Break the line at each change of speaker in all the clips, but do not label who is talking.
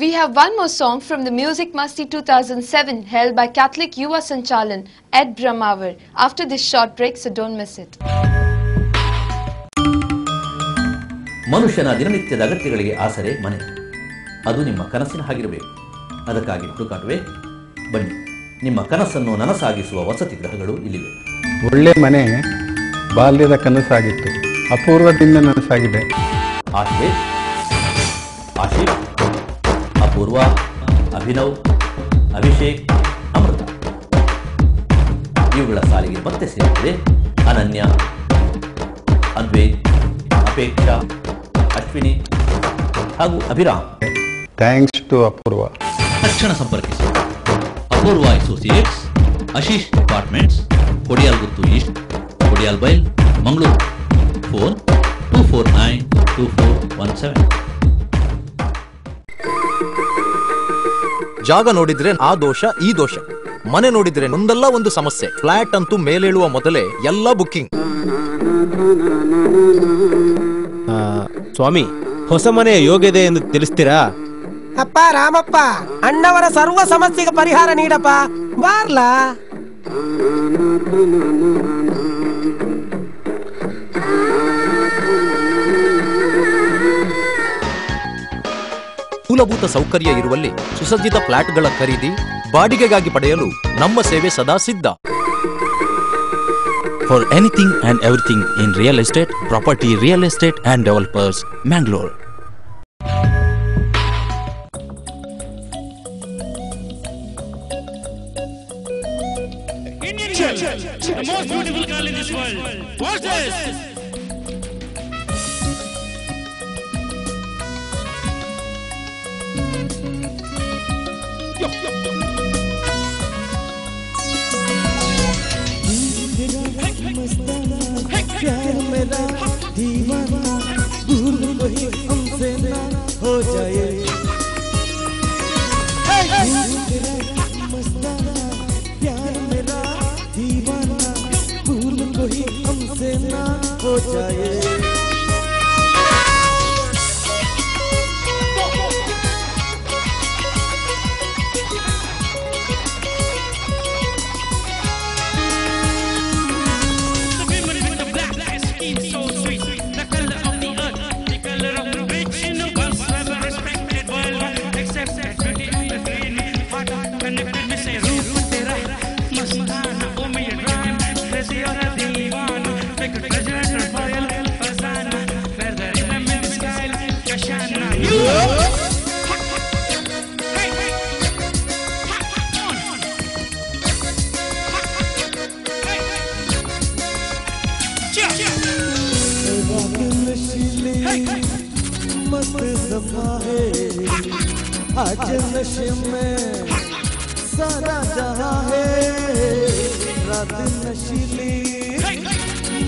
We have one more song from the Music Masti 2007 held by Catholic Yuva Sanchalan at Brahmavar. After this short break, so don't miss it.
ಮನುಷ್ಯನ ದಿನನಿತ್ಯದ ಅಗತ್ಯಗಳಿಗೆ ಆಸರೆ ಮನೆ. ಅದು ನಿಮ್ಮ ಕನಸಿನ ಹಾಗಿರಬೇಕು. ಅದಕ್ಕಾಗಿ ಹುಡುಕಾಟವೇ? ಬನ್ನಿ, ನಿಮ್ಮ ಕನಸನ್ನು ನನಸಾಗಿಸುವ ವಸತಿ ಗೃಹಗಳು ಇಲ್ಲಿವೆ.
ಒಳ್ಳೆ ಮನೆ ಬಾಲ್ಯದ ಕನಸಾಗಿತ್ತು, ಅಪೂರ್ವದಿಂದ ನನಸಾಗಿದೆ.
ಆಶೀಶ್, ಅಪೂರ್ವ, ಅಭಿನವ್, ಅಭಿಷೇಕ್, ಅಮೃತ ಇವುಗಳ ಸಾಲಿಗೆ ಮತ್ತೆ ಸೇರಿದೆ ಅನನ್ಯ, ಅದ್ವೈತ್, ಅಪೇಕ್ಷಾ, ಅಶ್ವಿನಿ ಹಾಗೂ ಅಭಿರಾಮ್.
Thanks to Apoorva.
ತಕ್ಷಣ ಸಂಪರ್ಕಿಸಿ Apoorva associates, Ashish apartments, Kodialguttu east, Kodial Bail, Mangaluru. Phone 24924117.
ಜಾಗ ನೋಡಿದ್ರೆ ಆ ದೋಷ ಈ ದೋಷ, ಮನೆ ನೋಡಿದ್ರೆ ಒಂದಲ್ಲ ಒಂದು ಸಮಸ್ಯೆ. ಫ್ಲಾಟ್ ಅಂತೂ ಮೇಲೇಳುವ ಮೊದಲೇ ಎಲ್ಲ ಬುಕ್ಕಿಂಗ್.
ಸ್ವಾಮಿ, ಹೊಸ ಮನೆಯ ಯೋಗ್ಯತೆ ಎಂದು ತಿಳಿಸ್ತೀರಾ?
ಅಪ್ಪ ರಾಮಪ್ಪ, ಅಣ್ಣವರ ಸರ್ವ ಸಮಸ್ಯೆಗೆ ಪರಿಹಾರ ನೀಡಪ್ಪ. ಬಾರ್ಲಾ
ಮೂಲಭೂತ ಸೌಕರ್ಯ ಇರುವಲ್ಲಿ ಸುಸಜ್ಜಿತ ಫ್ಲಾಟ್ಗಳ ಖರೀದಿ ಬಾಡಿಗೆಗಾಗಿ ಪಡೆಯಲು ನಮ್ಮ ಸೇವೆ ಸದಾ ಸಿದ್ಧ.
For anything and everything in real estate, property, real estate and developers, Mangalore.
Indian Church, the most beautiful girl in this world. What's this?
प्यार मेरा दीवाना भूल वही हमसे ना हो जाए मस्ताना प्यार मेरा दीवाना भूल वही हमसे ना हो जाए मस्त समा है आज नशे में सारा जहां है रात नशीली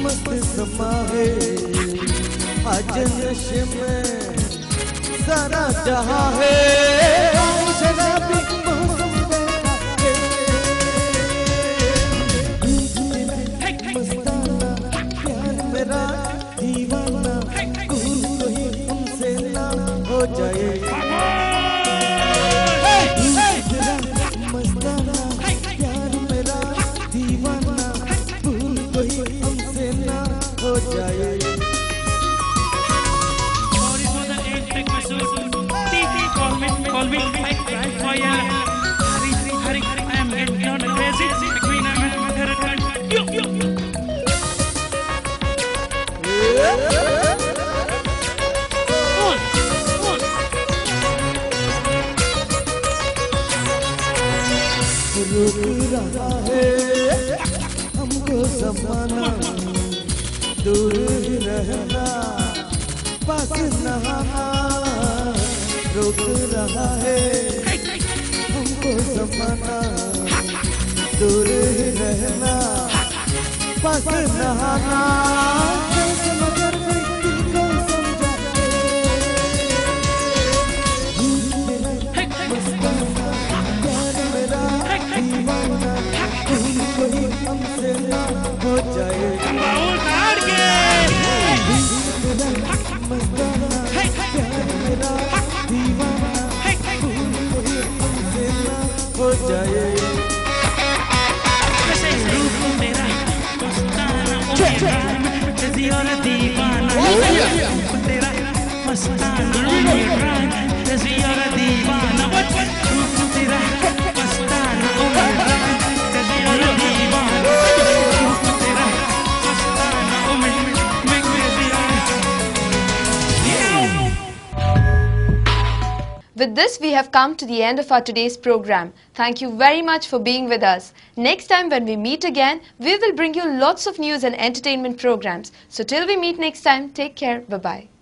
मस्त समा है आज नशे में सारा जहां है शराबी मौसम मस्ताना प्यार मेरा दीवाना हो जाए मस्ताना प्यार मेरा दीवाना भूल कोई हमसे ना हो जाए
Call me, I cry for you. Hurry, I am getting on crazy. Queen, I'm
रुक रहा है हमको ज़माना दूर ही रहना पास नहाना रुक रहा है हमको ज़माना दूर ही रहना पास नहाना मगर को समझा प्यार मेरा दीवाना कोई हमसे ना हो जाए मस्ताना प्यार मेरा दीवाना कोई हमसे ना हो जाए
With this, we have come to the end of our today's program. Thank you very much for being with us. Next time when we meet again, we will bring you lots of news and entertainment programs. So till we meet next time, take care. Bye-bye.